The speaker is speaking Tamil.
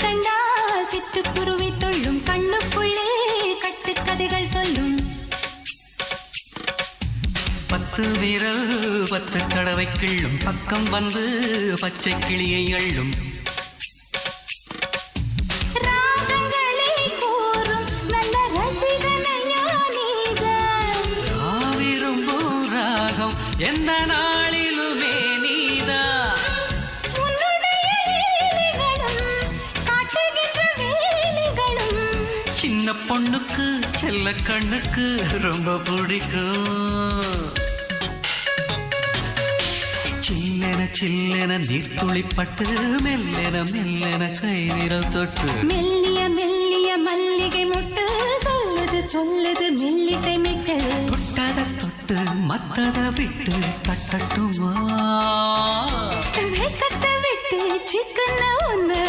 கண்டால் சிட்டுக்குருவி தொள்ளும் கண்ணுக்குள்ளே கட்டுக்கதைகள் சொல்லும் 10 விரல் 10 தடவை கிள்ளும் பக்கம் வந்து பச்சை கிளியை அள்ளும் ராகங்களை கூறும் நல்ல ரசிகனையா நீதான் விரும்பும் ராகம் எந்த நாளிலுமே நீதா உன்னுடைய லீலைகளும் காட்டுகின்ற வேலைகளும் சின்ன பொண்ணுக்கு செல்ல கண்ணுக்கு ரொம்ப பிடிக்கும் சில்லென சில்லென நீர்த்துளிப்பட்டு மெல்லென மெல்லென கை விரல் தொட்டு மெல்லிய மெல்லிய மல்லிகை முட்டு சொல்லுது சொல்லுது மெல்லிசை மிட்டு தொட்டத தொட்டு மத்தத விட்டு தட்டட்டுமா கத்த விட்டு சிக்கன ஒன்று